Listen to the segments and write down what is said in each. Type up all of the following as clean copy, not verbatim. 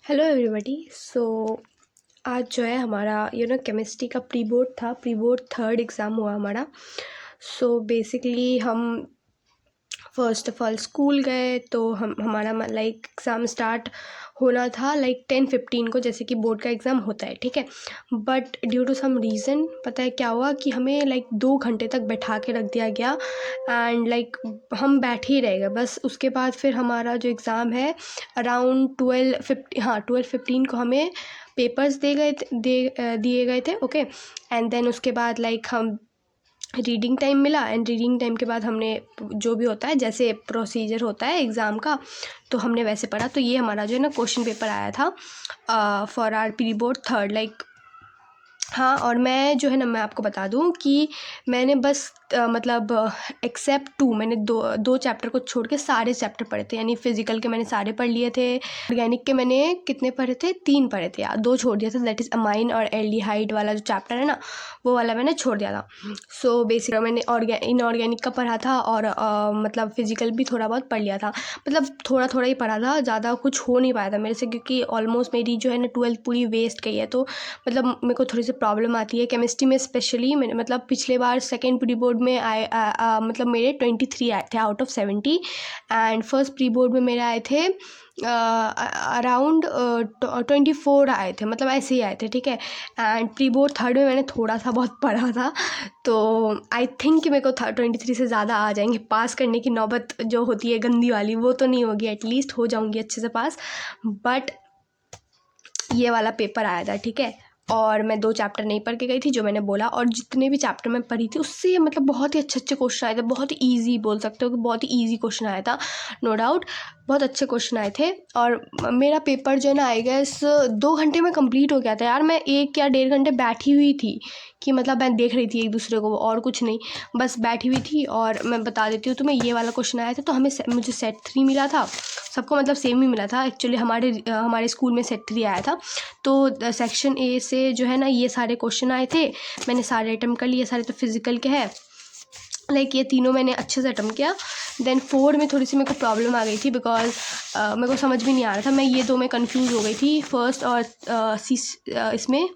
Hello everybody. आज जो है हमारा केमिस्ट्री का प्री बोर्ड था। प्री बोर्ड थर्ड एग्ज़ाम हुआ हमारा। बेसिकली हम फ़र्स्ट ऑफ़ ऑल स्कूल गए तो हमारा लाइक एग्ज़ाम स्टार्ट होना था लाइक 10:15 को, जैसे कि बोर्ड का एग्ज़ाम होता है, ठीक है। But due to some reason पता है क्या हुआ कि हमें लाइक 2 घंटे तक बैठा के रख दिया गया एंड लाइक हम बैठे ही रह गए बस। उसके बाद फिर हमारा जो एग्ज़ाम है अराउंड 12:15 को हमें पेपर्स दिए गए थे, ओके। एंड देन उसके बाद लाइक हम रीडिंग टाइम मिला एंड रीडिंग टाइम के बाद हमने जो भी होता है जैसे प्रोसीजर होता है एग्ज़ाम का तो हमने वैसे पढ़ा। तो ये हमारा जो है ना क्वेश्चन पेपर आया था for our pre board third like. हाँ, और मैं जो है ना मैं आपको बता दूँ कि मैंने बस मतलब एक्सेप्ट 2 मैंने दो चैप्टर को छोड़ के सारे चैप्टर पढ़े थे। यानी फ़िज़िकल के मैंने सारे पढ़ लिए थे, ऑर्गेनिक के मैंने कितने पढ़े थे, 3 पढ़े थे यार, 2 छोड़ दिया था, दैट इज़ अमाइन और एल्डिहाइड वाला जो चैप्टर है ना वो वाला मैंने छोड़ दिया था। बेसिक मैंने इनऑर्गेनिक का पढ़ा था और मतलब फ़िज़िकल भी थोड़ा बहुत पढ़ लिया था। मतलब थोड़ा थोड़ा ही पढ़ा था, ज़्यादा कुछ हो नहीं पाया था मेरे से, क्योंकि ऑलमोस्ट मेरी जो है ना 12th पूरी वेस्ट गई है। तो मतलब मेरे को थोड़ी सी प्रॉब्लम आती है केमिस्ट्री में स्पेशली। मैंने मतलब पिछले बार सेकेंड प्री बोर्ड में मतलब मेरे 23 आए थे out of 70 and first pre board में मेरे आए थे अराउंड 24 आए थे, मतलब ऐसे ही आए थे, ठीक है। एंड प्री बोर्ड थर्ड में मैंने थोड़ा सा बहुत पढ़ा था, तो आई थिंक कि मेरे को 23 से ज़्यादा आ जाएंगे। पास करने की नौबत जो होती है गंदी वाली वो तो नहीं होगी, एटलीस्ट हो जाऊंगी अच्छे से पास। बट ये वाला पेपर आया था, ठीक है। और मैं 2 चैप्टर नहीं पढ़ के गई थी जो मैंने बोला, और जितने भी चैप्टर मैं पढ़ी थी उससे मतलब बहुत ही अच्छे क्वेश्चन आए थे। बहुत ही ईजी बोल सकते हो कि बहुत ही ईजी क्वेश्चन आया था, नो डाउट बहुत अच्छे क्वेश्चन आए थे। और मेरा पेपर जो है ना आई गेस 2 घंटे में कंप्लीट हो गया था यार। मैं 1 या 1.5 घंटे बैठी हुई थी कि मतलब मैं देख रही थी एक दूसरे को, और कुछ नहीं, बस बैठी हुई थी। और मैं बता देती हूँ तुम्हें, ये वाला क्वेश्चन आया था तो मुझे सेट 3 मिला था, सबको मतलब सेम ही मिला था एक्चुअली। हमारे स्कूल में सेट 3 आया था। तो सेक्शन ए से जो है ना ये सारे क्वेश्चन आए थे, मैंने सारे अटेम्प्ट कर लिए। सारे तो फिज़िकल के हैं, लाइक ये तीनों मैंने अच्छे से अटेम्प्ट किया। देन 4 में थोड़ी सी मेरे को प्रॉब्लम आ गई थी बिकॉज मेरे को समझ भी नहीं आ रहा था। मैं ये 2 में कंफ्यूज हो गई थी, फर्स्ट और इसमें,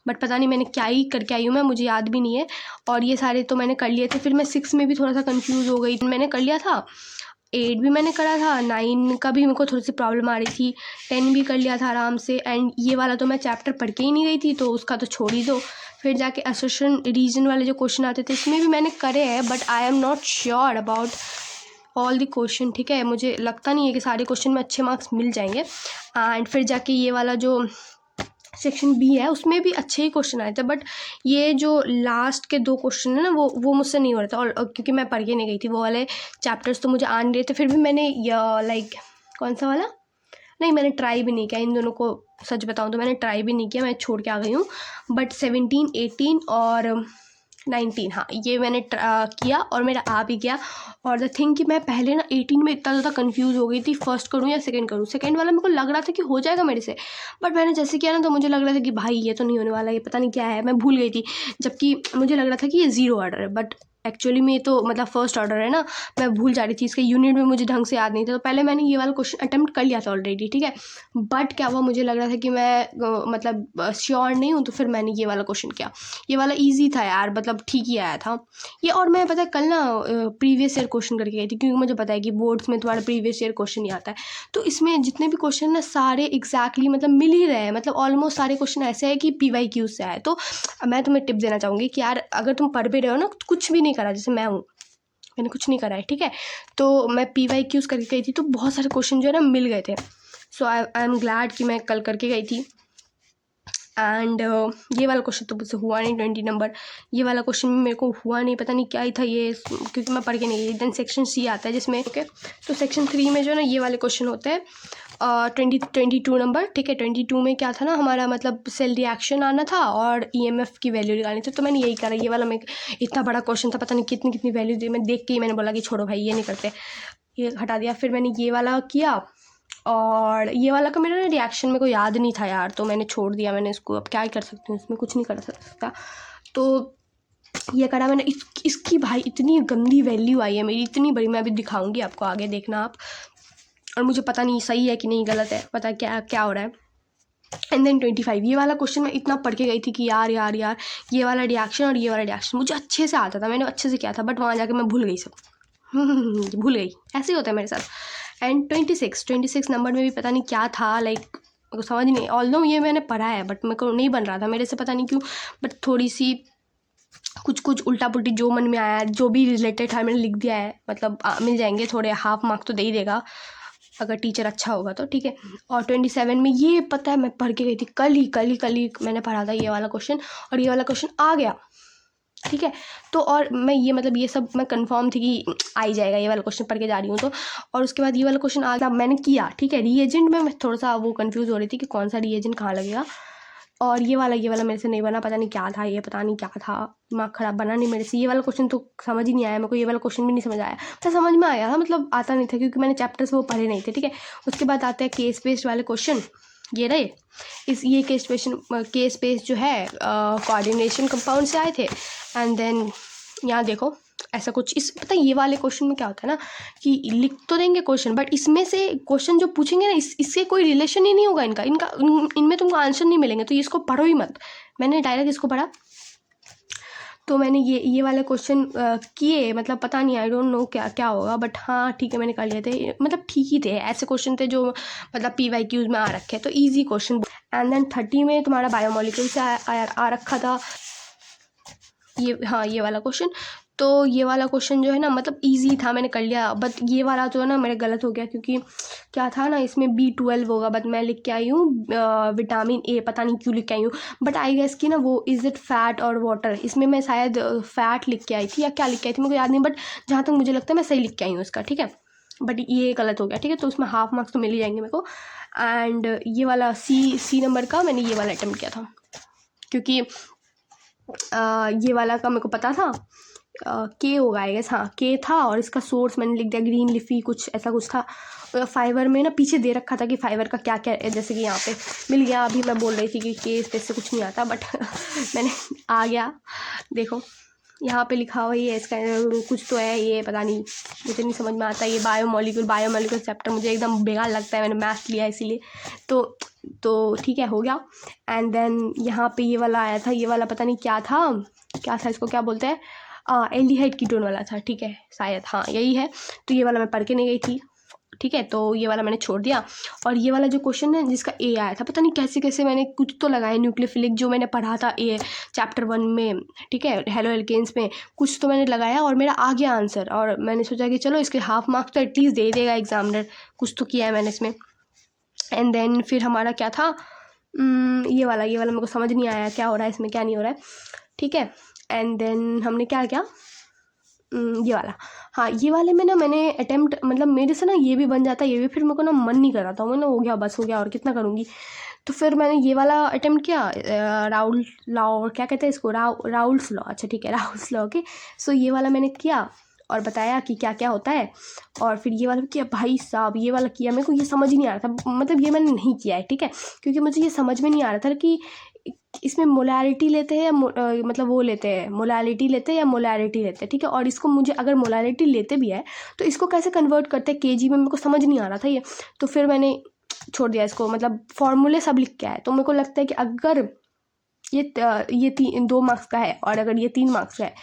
बट पता नहीं मैंने क्या ही करके आई हूँ मैं, मुझे याद भी नहीं है। और ये सारे तो मैंने कर लिए थे। फिर मैं 6 में भी थोड़ा सा कंफ्यूज हो गई, मैंने कर लिया था। 8 भी मैंने करा था, 9 का भी मेरे को थोड़ी सी प्रॉब्लम आ रही थी, 10 भी कर लिया था आराम से। एंड ये वाला तो मैं चैप्टर पढ़ के ही नहीं गई थी तो उसका तो छोड़ ही दो। फिर जाके एसोसिएशन रीजन वाले जो क्वेश्चन आते थे इसमें भी मैंने करे हैं, but I am not sure about all the question, ठीक है। मुझे लगता नहीं है कि सारे क्वेश्चन में अच्छे मार्क्स मिल जाएंगे। एंड फिर जाके ये वाला जो सेक्शन बी है उसमें भी अच्छे ही क्वेश्चन आए थे, बट ये जो लास्ट के 2 क्वेश्चन है ना वो मुझसे नहीं हो रहा था। और क्योंकि मैं पढ़ के नहीं गई थी वो वाले चैप्टर्स तो मुझे आ नहीं रहे थे। फिर भी मैंने लाइक कौन सा वाला, नहीं मैंने ट्राई भी नहीं किया इन दोनों को, सच बताऊं तो मैंने ट्राई भी नहीं किया, मैं छोड़ के आ गई हूँ। बट 17, 18 और 19, हाँ ये मैंने किया और मेरा आ भी गया। और द थिंग कि मैं पहले ना 18 में इतना ज़्यादा कंफ्यूज हो गई थी, फर्स्ट करूँ या सेकंड करूँ। सेकंड वाला मेरे को लग रहा था कि हो जाएगा मेरे से, बट मैंने जैसे किया ना तो मुझे लग रहा था कि भाई ये तो नहीं होने वाला, ये पता नहीं क्या है, मैं भूल गई थी। जबकि मुझे लग रहा था कि ये 0 ऑर्डर है, बट एक्चुअली में ये तो मतलब फर्स्ट ऑर्डर है ना। मैं भूल जा रही थी, इसके यूनिट में मुझे ढंग से याद नहीं था, तो पहले मैंने ये वाला क्वेश्चन अटेम्प्ट कर लिया था ऑलरेडी, ठीक है। बट क्या हुआ, मुझे लग रहा था कि मैं मतलब श्योर नहीं हूँ, तो फिर मैंने ये वाला क्वेश्चन किया। ये वाला ईजी था यार, मतलब ठीक ही आया था ये। और मैं पता है कल ना प्रीवियस ईयर क्वेश्चन करके गई थी, क्योंकि मुझे पता है कि बोर्ड्स में तुम्हारा प्रीवियस ईयर क्वेश्चन ही आता है। तो इसमें जितने भी क्वेश्चन ना सारे एग्जैक्टली मतलब मिल ही रहे हैं, मतलब ऑलमोस्ट सारे क्वेश्चन ऐसे है कि PYQ से आए। तो मैं तुम्हें टिप देना चाहूँगी कि यार अगर तुम पढ़ भी रहे हो ना तो कुछ भी नहीं करा, जैसे मैं हूँ, मैंने कुछ नहीं करा है, ठीक है। तो मैं PYQs करके गई थी तो बहुत सारे क्वेश्चन जो है ना मिल गए थे। सो आई एम ग्लैड कि मैं कल करके गई थी। एंड ये वाला क्वेश्चन तो मुझसे हुआ नहीं 20 नंबर, ये वाला क्वेश्चन मेरे को हुआ नहीं, पता नहीं क्या ही था ये, क्योंकि मैं पढ़ के नहीं गई। देन सेक्शन C आता है जिसमें, ओके। तो सेक्शन 3 में जो है ना ये वाले क्वेश्चन होते हैं 22 नंबर, ठीक है। 22 में क्या था ना हमारा, मतलब सेल रिएक्शन आना था और EMF की वैल्यू निकालनी थी। तो मैंने यही करा, ये वाला मैं, इतना बड़ा क्वेश्चन था, पता नहीं कितनी कितनी वैल्यू दी। मैं देख के ही मैंने बोला कि छोड़ो भाई ये नहीं करते, ये हटा दिया। फिर मैंने ये वाला किया, और ये वाला का मेरा रिएक्शन मेरे को याद नहीं था यार, तो मैंने छोड़ दिया। मैंने इसको अब क्या ही कर सकती हूँ, इसमें कुछ नहीं कर सकता। तो ये करा मैंने। इसकी भाई इतनी गंदी वैल्यू आई है मेरी, इतनी बड़ी, मैं अभी दिखाऊंगी आपको, आगे देखना आप। और मुझे पता नहीं सही है कि नहीं गलत है, पता क्या क्या हो रहा है। एंड देन 25 ये वाला क्वेश्चन मैं इतना पढ़ के गई थी कि यार यार यार ये वाला रिएक्शन और ये वाला रिएक्शन मुझे अच्छे से आता था, मैंने अच्छे से किया था, बट वहाँ जाके मैं भूल गई सब भूल गई, ऐसे ही होता है मेरे साथ। एंड 26 नंबर में भी पता नहीं क्या था, लाइक मेरे को समझ नहीं, ऑल्दो ये मैंने पढ़ा है बट मेरे को नहीं बन रहा था मेरे से, पता नहीं क्यों, बट थोड़ी सी कुछ उल्टा पुल्टी जो मन में आया, जो भी रिलेटेड है मैंने लिख दिया है, मतलब मिल जाएंगे थोड़े, हाफ मार्क तो दे ही देगा अगर टीचर अच्छा होगा तो, ठीक है। और 27 में ये पता है मैं पढ़ के गई थी, कल ही मैंने पढ़ा था ये वाला क्वेश्चन, और ये वाला क्वेश्चन आ गया, ठीक है। तो और मैं ये मतलब ये सब मैं कंफर्म थी कि आ ही जाएगा, ये वाला क्वेश्चन पढ़ के जा रही हूँ तो। और उसके बाद ये वाला क्वेश्चन आ गया, मैंने किया, ठीक है। रीएजेंट में मैं थोड़ा सा वो कंफ्यूज हो रही थी कि कौन सा रीएजेंट कहाँ लगेगा, और ये वाला मेरे से नहीं बना, पता नहीं क्या था ये, पता नहीं क्या था, दिमाग खराब, बना नहीं मेरे से। ये वाला क्वेश्चन तो समझ ही नहीं आया मेरे को, ये वाला क्वेश्चन भी नहीं समझ आया, तो समझ में आया था, मतलब आता नहीं था क्योंकि मैंने चैप्टर्स वो पढ़े नहीं थे, ठीक है। उसके बाद आते हैं केस बेस्ड वाले क्वेश्चन, ये रहे। ये केस बेस्ड जो है कोऑर्डिनेशन कंपाउंड से आए थे। एंड देन यहाँ देखो ऐसा कुछ, इस पता है ये वाले क्वेश्चन में क्या होता है ना कि लिख तो देंगे क्वेश्चन, बट इसमें से क्वेश्चन जो पूछेंगे ना इससे कोई रिलेशन ही नहीं होगा इनमें तुमको आंसर नहीं मिलेंगे, तो ये इसको पढ़ो ही मत। मैंने डायरेक्ट इसको पढ़ा, तो मैंने ये वाले क्वेश्चन किए, मतलब पता नहीं, आई डोंट नो क्या क्या होगा, बट हाँ ठीक है मैंने कर लिए थे, मतलब ठीक ही थे, ऐसे क्वेश्चन थे जो मतलब PYQs में आ रखे, तो ईजी क्वेश्चन। एंड देन 30 में तुम्हारा बायोमोलिक्यूल से आ रखा था ये, हाँ ये वाला क्वेश्चन। तो ये वाला क्वेश्चन जो है ना मतलब इजी था, मैंने कर लिया, बट ये वाला जो है ना मेरे गलत हो गया, क्योंकि क्या था ना इसमें B12 होगा, बट मैं लिख के आई हूँ विटामिन A, पता नहीं क्यों लिख के आई हूँ, बट आई गेस कि ना वो इज़ इट फैट और वाटर, इसमें मैं शायद फैट लिख के आई थी या क्या लिख के आई थी मेरे को याद नहीं, बट जहाँ तक मुझे लगता है मैं सही लिख के आई हूँ इसका, ठीक है। बट ये गलत हो गया, ठीक है, तो उसमें हाफ मार्क्स तो मिल ही जाएंगे मेरे को। एंड ये वाला C नंबर का मैंने ये वाला अटेम्प्ट किया था, क्योंकि ये वाला का मेरे को पता था के होगा आई गेस, हाँ के था, और इसका सोर्स मैंने लिख दिया ग्रीन लिफी, कुछ ऐसा कुछ था। फाइबर में ना पीछे दे रखा था कि फाइबर का क्या क्या है, जैसे कि यहाँ पे मिल गया। अभी मैं बोल रही थी कि के स्पेस से कुछ नहीं आता, बट मैंने आ गया, देखो यहाँ पे लिखा हुआ ही है, इसका कुछ तो है, ये पता नहीं, मुझे नहीं समझ में आता। ये बायोमोलिक्यूल चैप्टर मुझे एकदम बेकार लगता है, मैंने मैथ लिया इसीलिए, तो ठीक है हो गया। एंड देन यहाँ पे ये वाला आया था, ये वाला पता नहीं क्या था इसको क्या बोलते हैं, एल्डिहाइड कीटोन वाला था, ठीक है शायद, हाँ यही है। तो ये वाला मैं पढ़ के नहीं गई थी, ठीक है, तो ये वाला मैंने छोड़ दिया। और ये वाला जो क्वेश्चन है जिसका A आया था, पता नहीं कैसे कैसे मैंने कुछ तो लगाया, न्यूक्लियोफिलिक जो मैंने पढ़ा था चैप्टर 1 में, ठीक है, हेलो एल्केन्स में कुछ तो मैंने लगाया और मेरा आ गया आंसर, और मैंने सोचा कि चलो इसके हाफ मार्क्स तो एटलीस्ट दे देगा एग्जामिनर, कुछ तो किया है मैंने इसमें। एंड देन फिर हमारा क्या था, ये वाला मेरे को समझ नहीं आया क्या हो रहा है इसमें, क्या नहीं हो रहा है, ठीक है। एंड देन हमने क्या किया, ये वाला, हाँ ये वाले में ना मैंने अटेम्प्ट, मतलब मेरे से ना ये भी बन जाता, ये भी फिर मेरे को ना मन नहीं कर रहा था, मैंने हो गया बस हो गया और कितना करूँगी, तो फिर मैंने ये वाला अटेम्प्ट किया, राउल्स लॉ, क्या कहते हैं इसको, राउल्स लॉ, अच्छा ठीक है राउल्स लॉ के। सो ये वाला मैंने किया और बताया कि क्या क्या होता है, और फिर ये वाला किया। भाई साहब ये वाला किया, मेरे को ये समझ ही नहीं आ रहा था, मतलब ये मैंने नहीं किया है, ठीक है, क्योंकि मुझे ये समझ में नहीं आ रहा था कि इसमें मोलैरिटी लेते हैं या मतलब वो लेते हैं, मोलैलिटी लेते हैं या मोलैरिटी लेते हैं, ठीक है। और इसको मुझे अगर मोलैलिटी लेते भी है तो इसको कैसे कन्वर्ट करते हैं केजी में, मेरे को समझ नहीं आ रहा था ये, तो फिर मैंने छोड़ दिया इसको, मतलब फॉर्मूले सब लिख के आए। तो मेरे को लगता है कि अगर ये 2 मार्क्स का है और अगर ये 3 मार्क्स का है,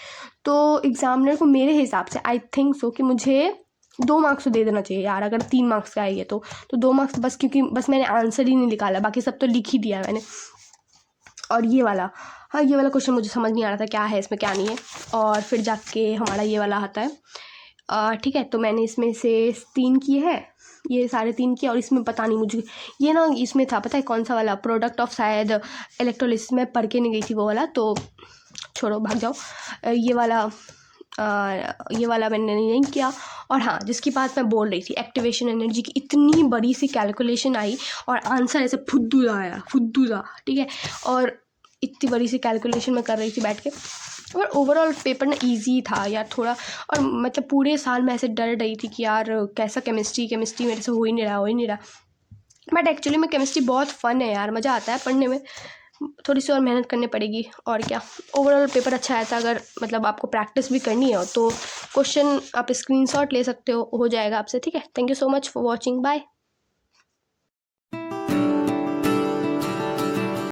तो एग्जामिनर को मेरे हिसाब से आई थिंक सो कि मुझे 2 मार्क्स तो दे देना चाहिए यार, अगर 3 मार्क्स का है ये तो 2 मार्क्स बस, क्योंकि बस मैंने आंसर ही नहीं निकाला, बाकी सब तो लिख ही दिया मैंने। और ये वाला, हाँ ये वाला क्वेश्चन मुझे समझ नहीं आ रहा था क्या है इसमें क्या नहीं है, और फिर जाके हमारा ये वाला आता है, ठीक है। तो मैंने इसमें से 3 किए हैं, ये सारे 3 किए, और इसमें पता नहीं मुझे ये ना इसमें था पता है कौन सा वाला, प्रोडक्ट ऑफ शायद इलेक्ट्रोलिसिस में पढ़ के नहीं गई थी वो वाला, तो छोड़ो भाग जाओ। ये वाला मैंने नहीं किया। और हाँ जिसकी बात मैं बोल रही थी, एक्टिवेशन एनर्जी की इतनी बड़ी सी कैलकुलेशन आई और आंसर ऐसे फुद्दू आया, ठीक है, और इतनी बड़ी सी कैलकुलेशन मैं कर रही थी बैठ के, और ओवरऑल पेपर ना इजी था यार थोड़ा। और मतलब पूरे साल मैं ऐसे डर रही थी कि यार कैसा केमिस्ट्री मेरे से हो ही नहीं रहा, बट एक्चुअली में केमिस्ट्री बहुत फ़न है यार, मज़ा आता है पढ़ने में, थोड़ी सी और मेहनत करनी पड़ेगी और क्या। ओवरऑल पेपर अच्छा आया था, अगर मतलब आपको प्रैक्टिस भी करनी हो तो क्वेश्चन आप स्क्रीनशॉट ले सकते हो जाएगा आपसे, ठीक है। Thank you so much for watching, bye.